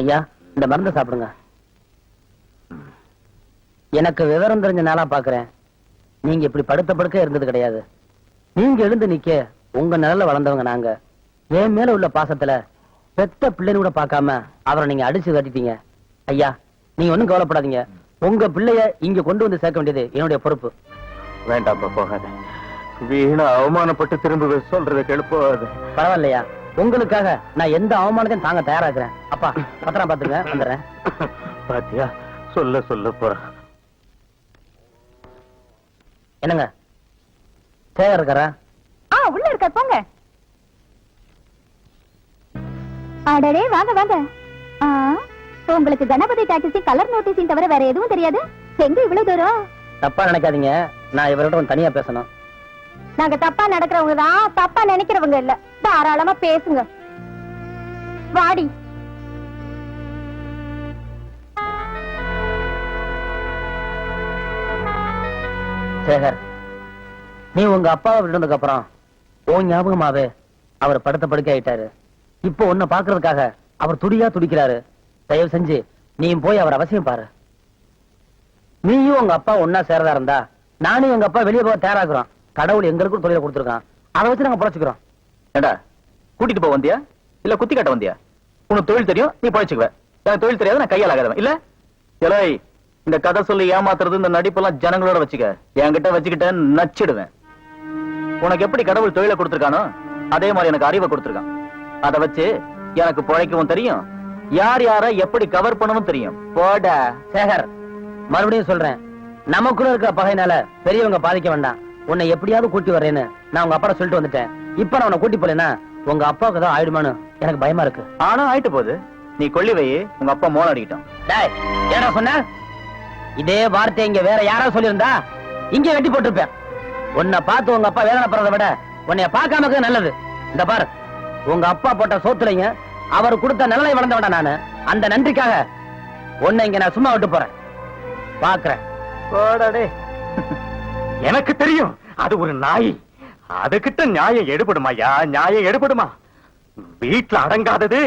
ஐயா, இந்த மருந்து சாப்பிடுங்க. எனக்கு விவரம் தெரிஞ்ச நாளா பாக்குறேன். நீங்க இப்படி படுத்த படுக்க இருந்தது கிடையாது. நீங்க எழுந்து நிக்க உங்க நிழல்ல வளர்ந்தவங்க நாங்க. என் மேல உள்ள பாசத்துல பெத்த பிள்ளைன்னு கூட பார்க்காம அவரை நீங்க அடிச்சு கட்டிட்டீங்க. ஐயா, நீங்க ஒண்ணும் கவலைப்படாதீங்க. உங்க பிள்ளைய இங்க கொண்டு வந்து சேர்க்க வேண்டியது என்னுடைய பொறுப்பு. வேண்டாப்பா, போகாத. வீணா அவமானப்பட்டு திரும்ப சொல்றதை கெழுப்பாது. பரவாயில்லையா, உங்களுக்காக நான் எந்த அவமானத்தையும் தாங்க தயாராக்குறேன். அப்பா, பத்திரம் பாத்துங்க, வந்துடுறேன். பாத்தியா, சொல்ல சொல்ல போறேன். என்னங்க, சேகர் இருக்காரா? உள்ள இருக்க, போங்க. அடடே, வாங்க வாங்க. உங்களுக்கு கணபதி டாக்ஸி கலர் நோட்டீஸின் தவிர வேற எதுவும் தெரியாது? எங்க இவ்வளவு தூரம்? தப்பா நினைக்காதீங்க, நான் இவரோட தனியா பேசணும். நாங்க தப்பா நடக்கிறவங்க தான், தப்பா நினைக்கிறவங்க இல்ல. தாராளமா பேசுங்க. வாடி. சேகர், நீ உங்க அப்பாவை விட்டதுக்கு அப்புறம் உன் ஞாபகமாவே அவர் படுத்த படுக்க ஆயிட்டாரு. இப்போ உன்னை பாக்குறதுக்காக அவர் துடியா துடிக்கிறாரு. தயவு செஞ்சு நீ போய் அவர் அவசியம் பாரு. நீயும் உங்க அப்பா ஒன்னா சேரதா இருந்தா நானும் எங்க அப்பா வெளியே போக தயாராக்குறோம். கடவுள் எங்களுக்கும் தொழிலை கொடுத்துருக்கான், அதை வச்சு நாங்க பொழைச்சுக்கிறோம். ஏண்டா, கூட்டிட்டு போக வந்தியா இல்ல குத்தி காட்ட வந்தியா? உனக்கு தொழில் தெரியும், நீ பொழைச்சுக்குவ. எனக்கு தொழில் தெரியாது, நான் கையால் ஆகாதவன் இல்ல. எலை, இந்த கதை சொல்லி ஏமாத்துறது, இந்த நடிப்பெல்லாம் ஜனங்களோட வச்சுக்க. என்கிட்ட வச்சுக்கிட்ட நச்சிடுவேன். உனக்கு எப்படி கடவுள் தொழிலை கொடுத்துருக்கானோ அதே மாதிரி எனக்கு அறிவை கொடுத்துருக்கான். அதை வச்சு எனக்கு பொழைக்கவும் தெரியும், யார் யார எப்படி கவர் பண்ணவும் தெரியும். போட சேகர், மறுபடியும் சொல்றேன், நமக்குள்ள இருக்கிற பகையினால பெரியவங்க பாதிக்க வேண்டாம். உன்னை எப்படியாவது கூட்டி வர்றேன்னு நான் உங்க அப்பா சொல்லிட்டு வந்துட்டேன். இப்ப நான் உன்னை கூட்டி போலேன்னா உங்க அப்பாவுக்கு தான் ஆயிடுமான்னு எனக்கு பயமா இருக்கு. ஆனா ஆயிட்டு போகுது, நீ கொல்லி வை, உங்க அப்பா மோளம் அடிக்கிட்டோம். டேய், ஏடா சொன்ன? இதே வார்த்தை இங்க வேற யாராவது சொல்லியிருந்தா இங்க வெட்டி போட்டிருப்பேன். உன்னை பார்த்து உங்க அப்பா வேதனைப்படுறதை விட உன்னைய பார்க்காம இருக்கிறது நல்லது. இந்த பாரு, உங்க அப்பா போட்ட சோத்துலைங்க அவர் கொடுத்த நிழலை வளர்ந்த வேண்டாம். நானு அந்த நன்றிக்காக உன்னை இங்க நான் சும்மா விட்டு போறேன். பாக்குறேன். எனக்கு தெரியும், அது ஒரு நாய். அதுகிட்ட நியாயம் எடுபடுமாயா? நியாயம் எடுபடுமா? வீட்டுல அடங்காதது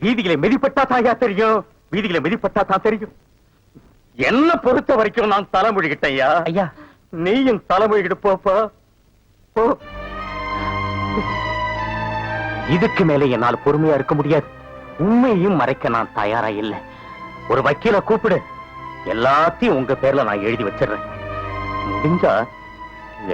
வீதிகளை மிதிப்பட்டா தாயா தெரியும். வீதிகளை மிதிப்பட்டா தான் தெரியும். என்ன பொறுத்த வரைக்கும் நான் தலைமொழிகிட்டையா. ஐயா, நீயும் தலைமொழிகிட்டு போப்பா போ. இதுக்கு மேல என்னால் பொறுமையா இருக்க முடியாது. உண்மையையும் மறைக்க நான் தயாரா இல்லை. ஒரு வக்கீல கூப்பிடு, எல்லாத்தையும் உங்க பேர்ல நான் எழுதி வச்சிடுறேன். முடிஞ்சா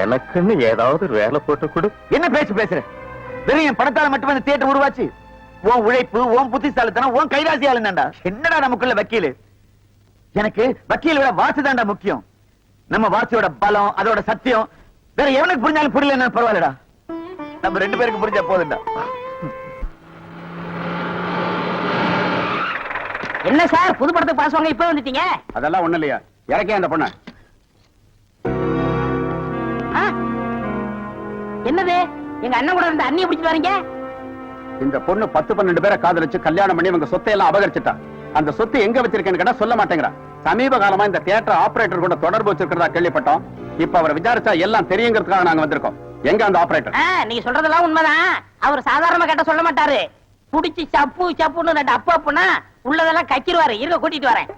எனக்குன்னு ஏதாவது வேலை போட்டு கொடு. என்ன பேசுற? வெறும் என் பணத்தால மட்டுமே இந்த தியேட்டர் உருவாச்சு. உன் உழைப்பு, உன் புத்திசாலித்தனம், உன் கைராசி ஆளுந்தாண்டா. என்னடா நமக்குள்ள வக்கீல்? எனக்கு வக்கீல் விட வாசி தாண்டா முக்கியம். நம்ம வாசியோட பலம், அதோட சத்தியம் வேற எவனுக்கு புரிஞ்சாலும் புரியல பரவாயில்லடா. நம்ம ரெண்டு பேருக்கு புரிஞ்சா போதுண்டா. என்ன சார், புது படத்துக்கு பாஸ் வாங்க இப்ப வந்துட்டீங்க? அதெல்லாம் ஒண்ணு இல்லையா, இறக்கே அந்த பொண்ண. என்னது, எங்க அண்ணன் கூட இருந்த அண்ணியை பிடிச்சிட்டு வரீங்க? இந்த பொண்ணு 10-12 பேரை காதலிச்சு கல்யாணம் பண்ணி இவங்க சொத்தை எல்லாம் அபகரிச்சுட்டா. அந்த சொத்து எங்க வச்சிருக்கேன்னு கேட்டா சொல்ல மாட்டேங்கிறா. சமீப காலமா இந்த தியேட்டர் ஆபரேட்டர் கூட தொடர்பு வச்சிருக்கிறதா கேள்விப்பட்டோம். இப்ப அவரை விசாரிச்சா எல்லாம் தெரியுங்கிறதுக்காக நாங்க வந்திருக்கோம். எங்க அந்த ஆபரேட்டர்? நீங்க சொல்றதெல்லாம் உண்மைதான். அவர் சாதாரணமா கேட்ட சொல்ல மாட்டாரு. புடிச்சு சப்பு சப்புன்னு 2 அப்பு அப்புனா உள்ளதெல்லாம் கக்கிடுவாரு. இருக்க, கூட்டிட்டு வரேன்.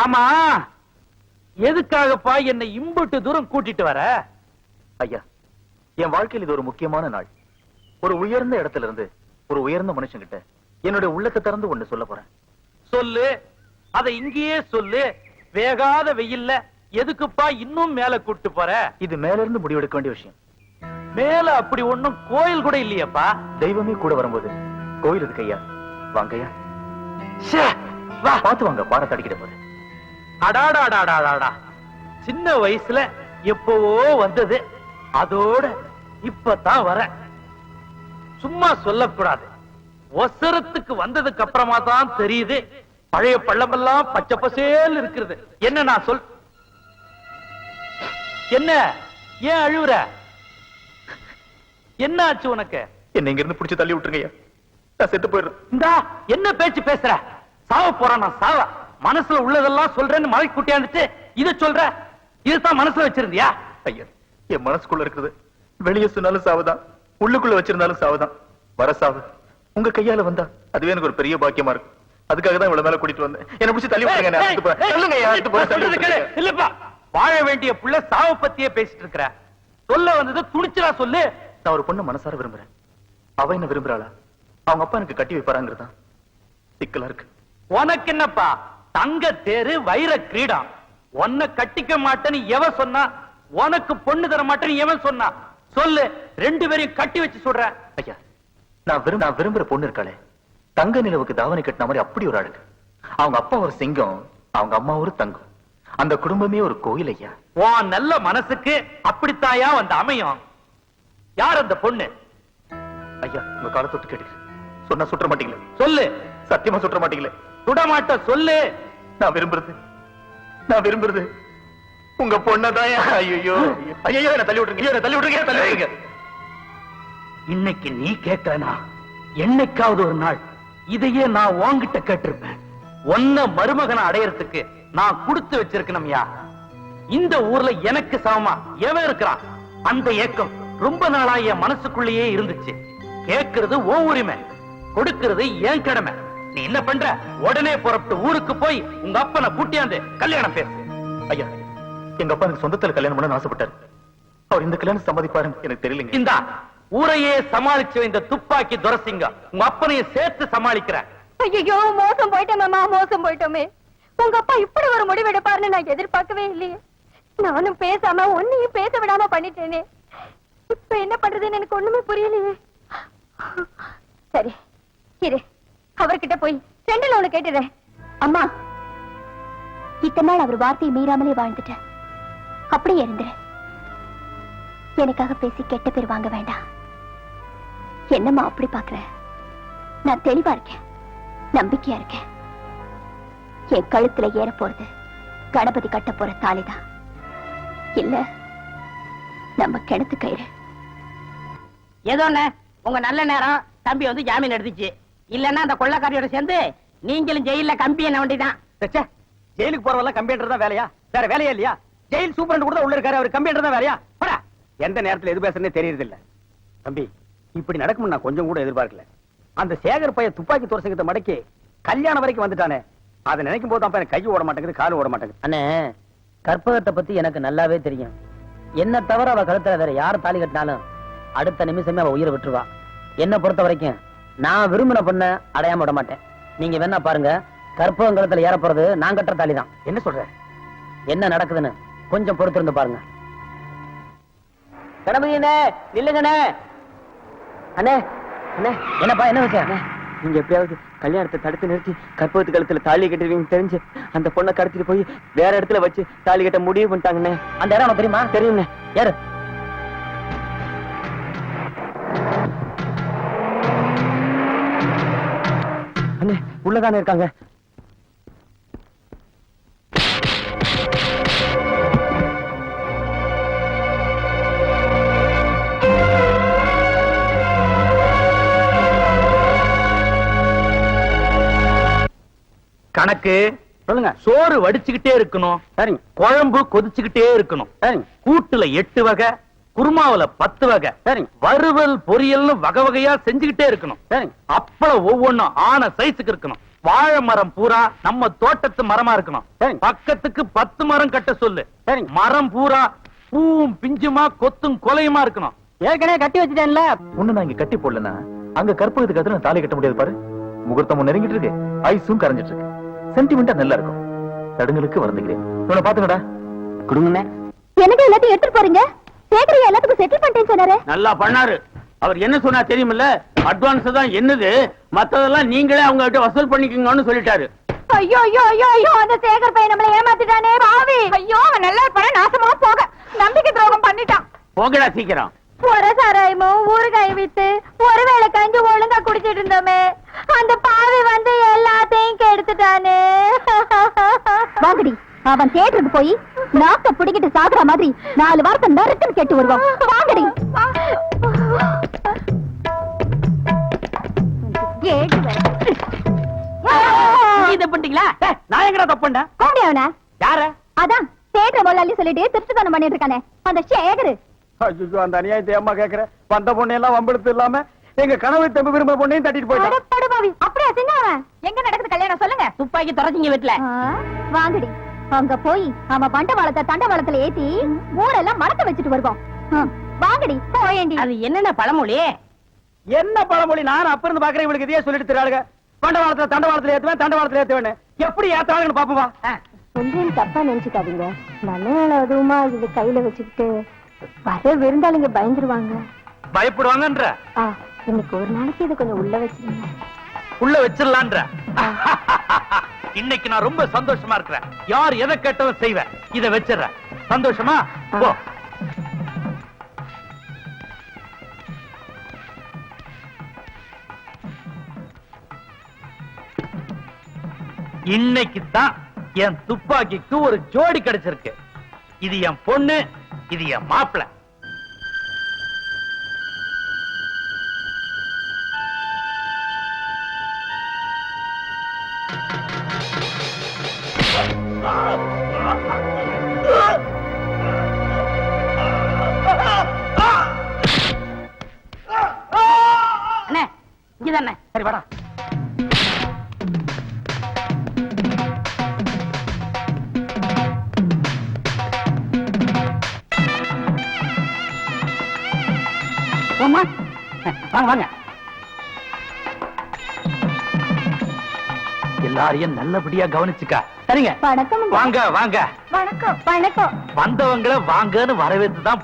ஆமா, எதுக்காகப்பா என்னை இம்புட்டு தூரம் கூட்டிட்டு வர? ஐயா, என் வாழ்க்கையில் இது ஒரு முக்கியமான நாள். ஒரு உயர்ந்த இடத்துல இருந்து ஒரு உயர்ந்த மனுஷங்கிட்ட என்னுடைய உள்ளத்தை திறந்து ஒண்ணு சொல்ல போறேன். சொல்லு, அதை இங்கேயே சொல்லு. வேகாத வெயில்ல எதுக்குப்பா இன்னும் மேல கூட்டு போற? இது மேல இருந்து முடிவெடுக்க வேண்டிய விஷயம். மேல அப்படி ஒண்ணும் கோயில் கூட இல்லையப்பா. தெய்வமே கூட வரும்போது கோயில் இருக்கு ஐயா. வாங்கய்யா. வா பாத்து வாங்க பாரத்தை அடிக்கிற போது. அடாடாடாடாடா, சின்ன வயசுல எப்பவோ வந்தது, அதோட இப்பதான் வர. சும்மா சொல்லக்கூடாது, ஒசரத்துக்கு வந்ததுக்கு அப்புறமா தான் தெரியுது பழைய பள்ளமெல்லாம் பச்சை பசேல் இருக்கிறது. என்ன நான் சொல், என்ன ஏன் அழுவுற? என்ன ஆச்சு உனக்கு? என்ன இங்க இருந்து புடிச்சு தள்ளி விட்டுருங்க, நான் செத்து போயிடுறேன். இந்தா என்ன பேச்சு பேசுற? சாவ போறான், நான் சாவ. மனசுல உள்ளதெல்லாம் சொல்றேன்னு மலை குட்டியாந்துட்டு இத சொல்ற, இதுதான் மனசுல வச்சிருந்தியா? ஐயா, என் மனசுக்குள்ள இருக்குது வெளியே சொன்னாலும் சாவுதான், உள்ளுக்குள்ள வச்சிருந்தாலும் சாவுதான். வர சாவு உங்க கையால வந்தா அதுவே எனக்கு ஒரு பெரிய பாக்கியமா இருக்கும். அதுக்காக தான் இவ்வளவு மேல கூட்டிட்டு வந்தேன். என்ன பிடிச்சி தள்ளி விட்டுருங்க, நான் செத்து போறேன். சொல்லுங்க ஐயா, செத்து போறேன், தள்ளி விட்டுருங்க. இல்லப்பா, வாழ வேண்டிய புள்ள சாவ பத்தியே பேசிட்டு இருக்கிற. சொல்ல வந்தது துணிச்சலா சொல்லு. நான் ஒரு பொண்ணு மனசார விரும்புறேன், அவ என்ன விரும்புறாளா, அவங்க அப்பா எனக்கு கட்டி வைப்பாராங்கிறதான் சிக்கலா இருக்கு. உனக்கு என்னப்பா, தங்க தேரு வைர கிரீடம். உன்னை கட்டிக்க மாட்டேன்னு எவன் சொன்னா? உனக்கு பொண்ணு தர மாட்டேன்னு எவன் சொன்னா? சொல்லு, ரெண்டு பேரையும் கட்டி வச்சு சொல்ற. ஐயா, நான் விரும்புற பொண்ணு இருக்காளே, தங்க நிலவுக்கு தாவணி கட்டின மாதிரி அப்படி ஒரு அழகு. அவங்க அப்பா ஒரு சிங்கம், அவங்க அம்மா ஒரு தங்கம். அந்த குடும்பமே ஒரு கோயில் ஐயா. உன் நல்ல மனசுக்கு அப்படித்தாயா வந்து அமையும். யார் அந்த பொண்ணு? ஐயா, உங்க காலை தொட்டு கேட்டு சொன்னா சுற்ற மாட்டீங்களே? சொல்லு. சத்தியமா சுற்ற மாட்டீங்களே? சுடமாட்ட சொல்லு. நான் விரும்புறது உங்க பொண்ணதான். ஐயோ ஐயோ, என்ன தள்ளி விட்டுருங்க, என்ன தள்ளி விட்டுருங்க, தள்ளி விட்டுருங்க. இன்னைக்கு நீ கேட்கலனா என்னைக்காவது ஒரு நாள் இதையே நான் உன்கிட்ட கேட்டிருப்பேன். ஒன்ன மருமகனை அடையறதுக்கு நான் கொடுத்து வச்சிருக்கணும்யா. இந்த ஊர்ல எனக்கு சமமா எவன் இருக்கிறான்? அந்த ஏக்கம் ரொம்ப நாளா என் மனசுக்குள்ளேயே இருந்துச்சு. கேட்கிறது ஓ உரிமை, கொடுக்கிறது ஏன் கடமை. நீ என்ன பண்ற? உடனே புறப்பட்டு ஊருக்கு போய் உங்க அப்பனை கூட்டியாந்து கல்யாணம் பேசு. ஐயா, எங்க அப்பா எனக்கு சொந்தத்துல கல்யாணம் பண்ண ஆசைப்பட்டாரு. அவர் இந்த கல்யாணம் சம்மதிப்பாருன்னு எனக்கு தெரியலங்க. இந்த ஊரையே சமாளிச்ச இந்த துப்பாக்கி துரசிங்க உங்க அப்பனையும் சேர்த்து சமாளிக்கிற. ஐயோ, மோசம் போயிட்டோம் மாமா, மோசம் போயிட்டோமே. உங்க அப்பா இப்படி ஒரு முடிவு எடுப்பாருன்னு நான் எதிர்பார்க்கவே இல்லையே. நானும் பேசாம ஒன்னையும் பேச விடாம பண்ணிட்டேனே. இப்ப என்ன பண்றதுன்னு எனக்கு ஒண்ணுமே புரியலையே. சரி இரு, அவர்கிட்ட போய் செண்டில் ஒண்ணு கேட்டுறேன். அம்மா, இத்தனை நாள் அவர் வார்த்தையை மீறாமலே வாழ்ந்துட்டேன், அப்படியே இருந்துரு. எனக்காக பேசி கெட்ட பேர் வாங்க வேண்டாம். என்னம்மா அப்படி பாக்குற? நான் தெளிவா இருக்கேன், நம்பிக்கையா இருக்கேன். என் கழுத்துல ஏற போறது கணபதி கட்ட போற தாலிதான், இல்ல நம்ம கிணத்து கயிறு. ஏதோ உங்க நல்ல நேரம் தம்பி வந்து ஜாமீன் எடுத்துச்சு. இல்லன்னா அந்த கொள்ளக்காரியோட சேர்ந்து நீங்களும் ஜெயில கம்பி என்ன வேண்டிதான். ஜெயிலுக்கு போறவெல்லாம் கம்பியன்றது தான் வேலையா? வேற வேலையா இல்லையா? ஜெயில் சூப்பரண்ட் கூட உள்ள இருக்காரு, அவர் கம்பியன்றது தான் வேலையா? போடா. எந்த நேரத்துல எது பேசுறதே தெரியறது இல்ல. தம்பி, இப்படி நடக்கும் நான் கொஞ்சம் கூட எதிர்பார்க்கல. அந்த சேகர் பையன் துப்பாக்கி துரசங்கத்தை மடக்கி கல்யாணம் வரைக்கும் வந்துட்டானே, அதை நினைக்கும் போது எனக்கு கை ஓட மாட்டேங்குது, கால் ஓட மாட்டேங்குது. அண்ணே, கற்பகத்தை பத்தி எனக்கு நல்லாவே தெரியும். என்ன தவிர அவ கழுத்துல வேற யார் தாலி கட்டினாலும் அடுத்த நிமிஷமே அவ உயிரை விட்டுருவா. என்ன பொறுத்த வரைக்கும் நான் விரும்பின பொண்ண அடையாம விட மாட்டேன். நீங்க வேணா பாருங்க, கற்பகம் கழுத்துல ஏற போறது நான் கட்டுற தாலி தான். என்ன சொல்ற? என்ன நடக்குதுன்னு கொஞ்சம் பொறுத்திருந்து பாருங்க. கடமையண்ணே, நில்லுங்கண்ணே. அண்ணே, அண்ணே, என்னப்பா, என்ன விஷயம்? நீங்க எப்படியாவது கல்யாணத்தை தடுத்து நிறுத்தி கற்பகத்து கழுத்துல தாலி கட்டுவீங்க தெரிஞ்சு அந்த பொண்ணை கடத்திட்டு போய் வேற இடத்துல வச்சு தாலி கட்ட முடிவு பண்ணிட்டாங்கண்ணே. அந்த இடம் உனக்கு தெரியுமா? தெரியும்ண்ணே. யாரு? அண்ணே, உள்ளதானே இருக்காங்க. கணக்கு சொல்லுங்க. சோறு வடிச்சுக்கிட்டே இருக்கணும், சரிங்க குழம்பு கொதிச்சுக்கிட்டே இருக்கணும், சரிங்க கூட்டுல 8 வகை, குருமாவுல 10 வகை, சரிங்க வறுவல் பொரியல்னு வகை வகையா செஞ்சுக்கிட்டே இருக்கணும். சரிங்க அப்பளம் ஒவ்வொன்னும் ஆன சைஸுக்கு இருக்கணும். வாழை மரம் பூரா நம்ம தோட்டத்து மரமா இருக்கணும். சரிங்க. பக்கத்துக்கு 10 மரம் கட்ட சொல்லு. சரிங்க. மரம் பூரா பூவும் பிஞ்சுமா கொத்தும் கொலையுமா இருக்கணும். ஏற்கனவே கட்டி வச்சுட்டேன்ல. ஒண்ணு நான் இங்க கட்டி போடலன்னா அங்க கற்பகத்துக்கு அதுல தாலி கட்ட முடியாது பாரு. முகூர்த்தமும் நெருங்கிட்டு இருக்கு, ஐஸும் கரைஞ்சிட்டு இருக்கு. சென்டிமெண்டா நல்லா இருக்கும். தடுங்களுக்கு வருந்துகிறேன். இவனை பாத்துக்கடா. கொடுங்கண்ணே. எனக்கு எல்லாத்தையும் எடுத்துட்டு போறீங்க. சேகரியா எல்லாத்துக்கும் செட்டில் பண்ணிட்டேன்னு சொன்னாரு. நல்லா பண்ணாரு. அவர் என்ன சொன்னா தெரியுமில்ல? அட்வான்ஸ் தான் என்னது, மத்ததெல்லாம் நீங்களே அவங்க கிட்ட வசூல் பண்ணிக்கங்கன்னு சொல்லிட்டாரு. ஐயோ ஐயோ ஐயோ ஐயோ அந்த சேகர் பையன் நம்மள ஏமாத்திட்டானே பாவி. ஐயோ அவன் நல்லா இருப்பான நாசமா போக நம்பிக்கை துரோகம் பண்ணிட்டான். போங்கடா சீக்கிரம். ஒரு சாராயமும் ஊறுகாய் வித்து ஒருவேளை கஞ்சி ஒழுங்கா குடிச்சிட்டு இருந்தோமே அந்த பாவி வந்து எல்லாத்தையும் கெடுத்துட்டானே. வாங்கடி அவன் தேட்டருக்கு போய் நாக்க பிடிக்கிட்டு சாகுற மாதிரி 4 வாரத்தை நறுக்குன்னு கேட்டு வருவான். வாங்கடி. கேட்டு வர. இதை பண்ணிட்டீங்களா? நான் எங்கடா தப்பு பண்ணேன்? கோடி அவன யார? அதான் தேட்டர் முதலாளி சொல்லிட்டு திருட்டுத்தனம் பண்ணிட்டு இருக்கானே அந்த சேகரு. ஐயோ அந்த அநியாயத்தை ஏம்மா கேக்குற? வந்த பொண்ணு எல்லாம் வம்பெடுத்து இல்லாம எங்க கனவு தம்பி விரும்ப பொண்ணையும் தட்டிட்டு போயிட்டான். அடப்படு பாவி. அப்படியே செஞ்ச அவன். எங்க நடக்குது கல்யாணம் சொல்லுங்க. துப்பாக்கி தொலைச்சிங்க வீட்டுல. வாங்கடி அங்க போய் அவன் பண்டவாளத்தை தண்டவாளத்துல ஏத்தி ஊரெல்லாம் மறக்க வச்சுட்டு வருவோம். வாங்கடி போயேண்டி. அது என்னென்ன பழமொழி? என்ன பழமொழி? நான் அப்ப இருந்து பாக்குறேன். இவளுக்கு இதையே சொல்லிட்டு தராளுங்க. பண்டவாளத்துல தண்டவாளத்துல ஏத்துவேன், தண்டவாளத்துல ஏத்துவேன். எப்படி ஏத்தாளுன்னு பாப்போமா? சொல்றேன்னு தப்பா நினைச்சுக்காதீங்க. நல்ல நாள் அதுவுமா இது கையில வச்சுக்கிட்டு வர விருந்தாளிங்க பயந்துருவாங்க. பயப்படுவாங்கன்ற இன்னைக்கு ஒரு நாளைக்கு இதை கொஞ்சம் உள்ள வச்சிருங்க. உள்ள வச்சிடலான்ற. இன்னைக்கு நான் ரொம்ப சந்தோஷமா இருக்கிறேன். யார் எதை கேட்டதும் செய்வேன். இதை வச்சிடறேன். சந்தோஷமா போ. இன்னைக்கு தான் என் துப்பாக்கிக்கு ஒரு ஜோடி கிடைச்சிருக்கு. இது என் பொண்ணு, இது என் மாப்பிள்ளை. அண்ணே இங்கதானே. சரி வாடா. போம்மா. வாங்க வாங்க. எல்லாரையும் நல்லபடியா கவனிச்சுக்க. சரிங்க. வணக்கம். வாங்க வாங்க. வணக்கம் வணக்கம். வந்தவங்களை வாங்கன்னு வரவேற்று தான்